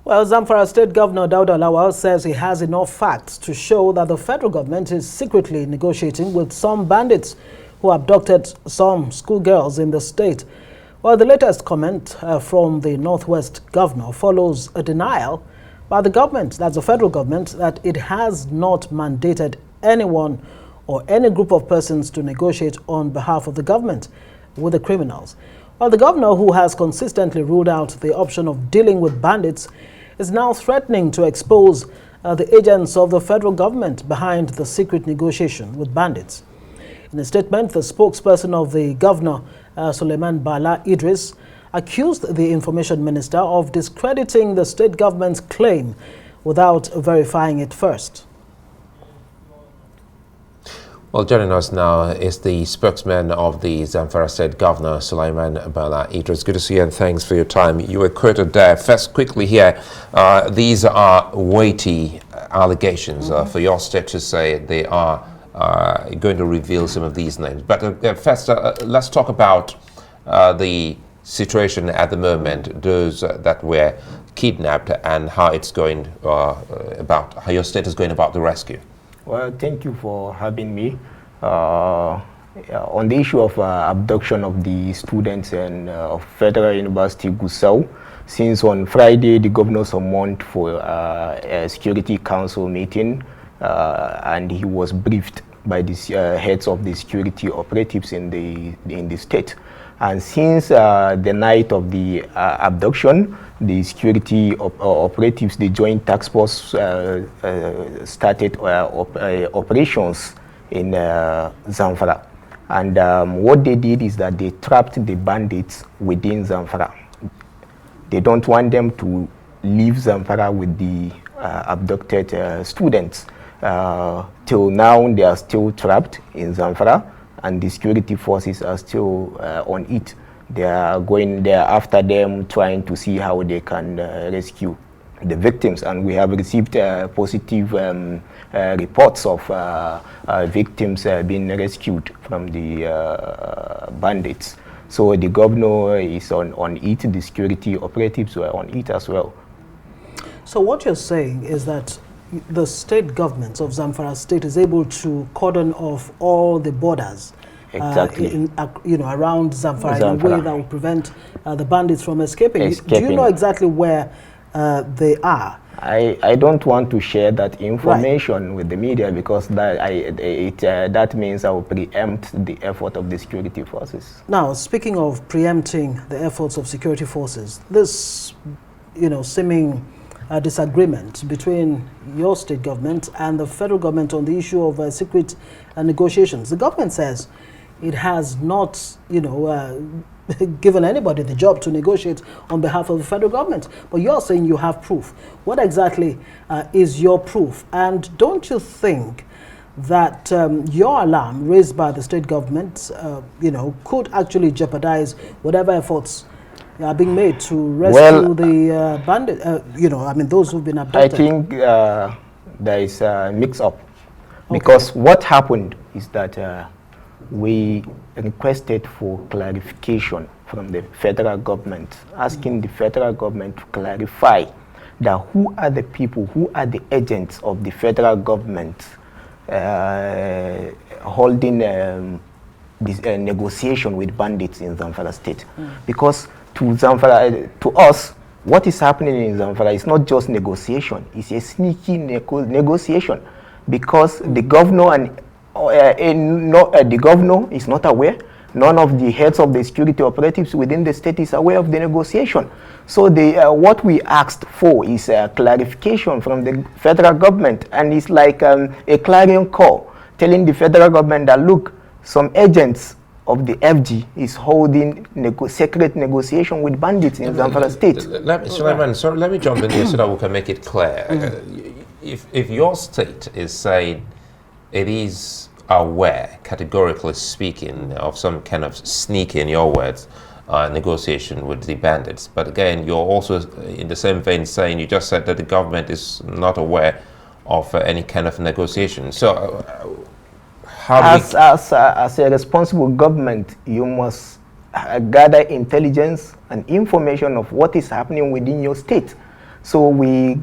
Well, Zamfara State Governor Dauda Lawal says he has enough facts to show that the federal government is secretly negotiating with some bandits who abducted some schoolgirls in the state. Well, the latest comment from the Northwest Governor follows a denial by the government, that's the federal government, that it has not mandated anyone or any group of persons to negotiate on behalf of the government with the criminals. Well, the governor, who has consistently ruled out the option of dealing with bandits, is now threatening to expose the agents of the federal government behind the secret negotiation with bandits. In a statement, the spokesperson of the governor, Sulaiman Bala Idris, accused the information minister of discrediting the state government's claim without verifying it first. Well, joining us now is the spokesman of the Zamfara State Governor, Sulaiman Bala Idris. Good to see you and thanks for your time. You were quoted there. First, quickly here, these are weighty allegations for your state to say they are going to reveal some of these names. But first, let's talk about the situation at the moment, those that were kidnapped and how it's going about, how your state is going about the rescue. Well, thank you for having me. On the issue of abduction of the students of Federal University Gusau, since on Friday the governor summoned for a Security Council meeting and he was briefed by the heads of the security operatives in the state. And since the night of the abduction, the security operatives, the joint task force, started operations in Zamfara. And what they did is that they trapped the bandits within Zamfara. They don't want them to leave Zamfara with the abducted students. Till now, they are still trapped in Zamfara, and the security forces are still on it. They are going there after them, trying to see how they can rescue the victims. And we have received positive reports of victims being rescued from the bandits. So the governor is on it, the security operatives were on it as well. So what you're saying is that the state government of Zamfara State is able to cordon off all the borders exactly. Around Zamfara in a way that will prevent the bandits from escaping. Do you know exactly where they are? I don't want to share that information with the media because that means I will preempt the effort of the security forces. Now, speaking of preempting the efforts of security forces, this, seeming disagreement between your state government and the federal government on the issue of secret negotiations. The government says it has not, given anybody the job to negotiate on behalf of the federal government. But you're saying you have proof. What exactly is your proof? And don't you think that your alarm raised by the state government, could actually jeopardize whatever efforts are being made to rescue the bandit, those who've been abducted? I think there is a mix-up. Because what happened is that we requested for clarification from the federal government, asking the federal government to clarify that who are the people, who are the agents of the federal government holding this negotiation with bandits in Zamfara State. Because to us, what is happening in Zamfara is not just negotiation, it's a sneaky negotiation, because the governor the governor is not aware. None of the heads of the security operatives within the state is aware of the negotiation. So what we asked for is a clarification from the federal government, and it's like a clarion call telling the federal government that, look, some agents of the FG is holding secret negotiation with bandits in Zamfara State. Let me jump in here so that we can make it clear. If your state is saying it is aware, categorically speaking, of some kind of sneaky, in your words, negotiation with the bandits, but again, you're also in the same vein saying, you just said that the government is not aware of any kind of negotiation. So as a responsible government, you must gather intelligence and information of what is happening within your state. So we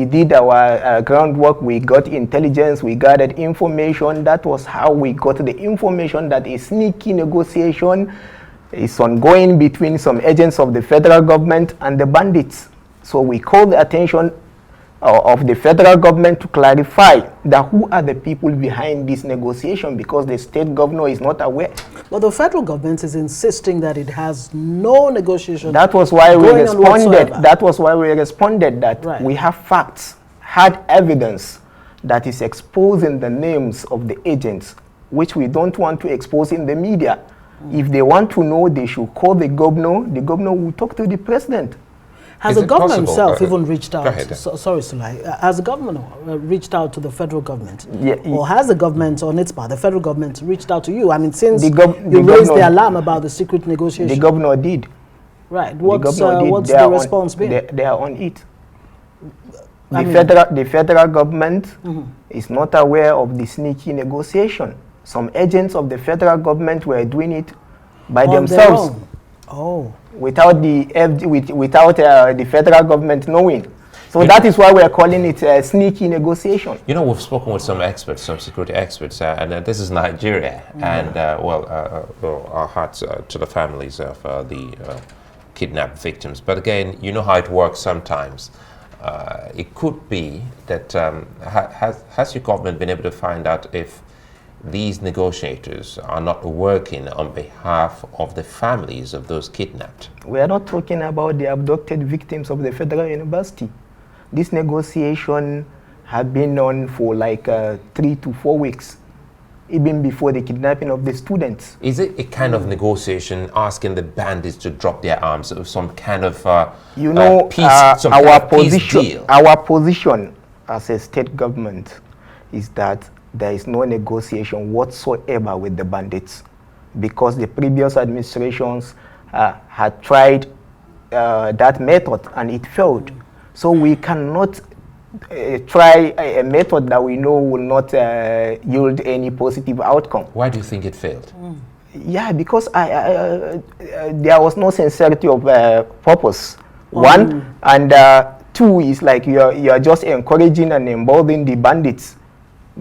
did our groundwork, we got intelligence, we gathered information. That was how we got the information that a sneaky negotiation is ongoing between some agents of the federal government and the bandits. So we called the attention of the federal government to clarify that who are the people behind this negotiation, because the state governor is not aware. But the federal government is insisting that it has no negotiation. That was why we responded. That was why we responded that we have facts, hard evidence that is exposing the names of the agents, which we don't want to expose in the media. If they want to know, they should call the governor. The governor will talk to the president. Has the governor himself even reached out? Sorry, Sulai. Has the governor reached out to the federal government? Yeah, or has the government on its part, the federal government, reached out to you? I mean, since you raised the alarm about the secret negotiation. The governor did. Right. What's the response been? They are on it. The federal government is not aware of the sneaky negotiation. Some agents of the federal government were doing it by themselves. Without the federal government knowing. So that is why we are calling it a sneaky negotiation. You know, we've spoken with some experts, some security experts, and this is Nigeria. And, our hearts to the families of the kidnapped victims. But again, you know how it works sometimes. It could be that, has your government been able to find out if these negotiators are not working on behalf of the families of those kidnapped? We are not talking about the abducted victims of the Federal University. This negotiation have been on for like 3 to 4 weeks, even before the kidnapping of the students. Is it a kind of negotiation asking the bandits to drop their arms, or some kind of peace deal? Our position as a state government is that there is no negotiation whatsoever with the bandits, because the previous administrations had tried that method and it failed. So we cannot try a method that we know will not yield any positive outcome. Why do you think it failed? Yeah, because there was no sincerity of purpose. One, and two is like you are just encouraging and emboldening the bandits.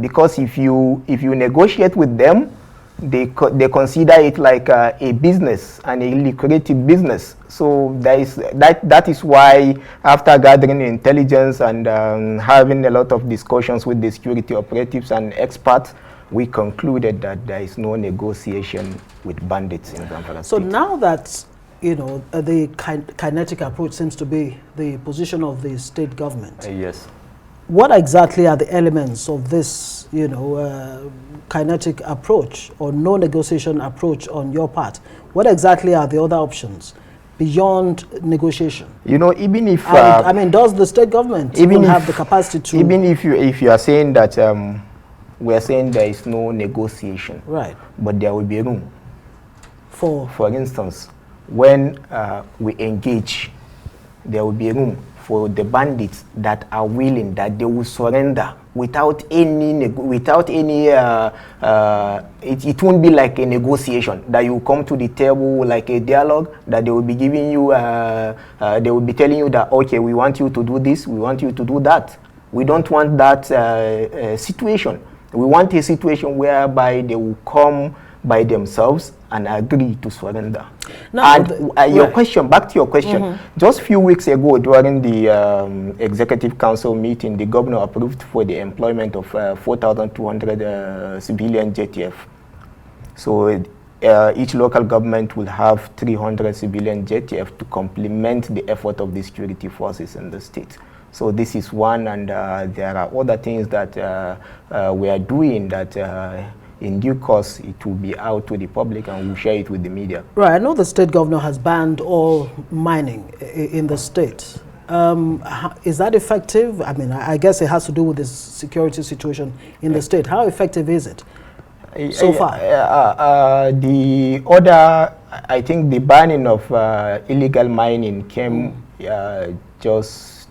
Because if you negotiate with them, they consider it like a business and a lucrative business. So that is why, after gathering intelligence and having a lot of discussions with the security operatives and experts, we concluded that there is no negotiation with bandits in Zamfara. So now that the kinetic approach seems to be the position of the state government. Yes. What exactly are the elements of this, kinetic approach or no negotiation approach on your part? What exactly are the other options beyond negotiation? Even if I mean, does the state government even have the capacity to? Even if you are saying that we are saying there is no negotiation, right? But there will be room. For instance, when we engage, there will be room for the bandits that are willing, that they will surrender without any, it won't be like a negotiation, that you come to the table like a dialogue, that they will be giving you, they will be telling you that, okay, we want you to do this, we want you to do that. We don't want that situation. We want a situation whereby they will come by themselves and agree to surrender. Now, and your question, back to your question, just a few weeks ago during the Executive Council meeting, the governor approved for the employment of 4,200 civilian JTF. So each local government will have 300 civilian JTF to complement the effort of the security forces in the state. So this is one, and there are other things that we are doing that in due course it will be out to the public and we'll share it with the media. Right, I know the state governor has banned all mining in the state. Is that effective? I mean, I guess it has to do with the security situation in the state. How effective is it so far? The order, I think the banning of illegal mining came just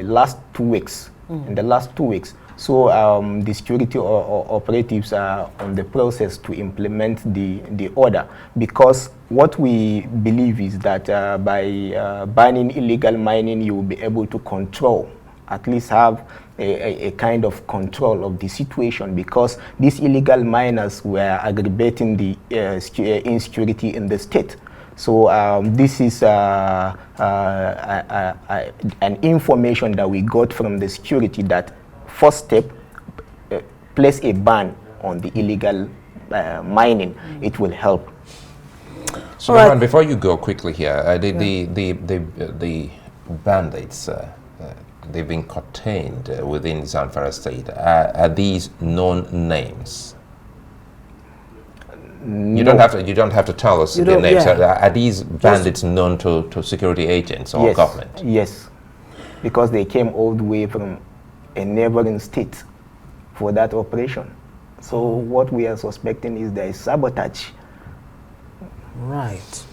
last 2 weeks, in the last 2 weeks. So the security operatives are on the process to implement the order, because what we believe is that by banning illegal mining, you will be able to control, at least have a kind of control of the situation, because these illegal miners were aggravating the insecurity in the state. So this is an information that we got from the security, that first step, place a ban on the illegal mining. It will help. So, right. Before you go quickly here, the bandits, they've been contained within Zamfara state. Are these known names? No. You don't have to tell us their names. Yeah. Are these bandits known to security agents or government? Yes, because they came all the way from a neighboring state for that operation. So what we are suspecting is there is sabotage. Right.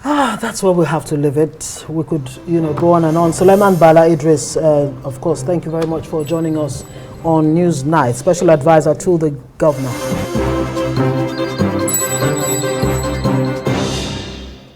That's where we have to leave it. We could, go on and on. Sulaiman, Bala, Idris, of course, thank you very much for joining us on News Night, Special Advisor to the Governor.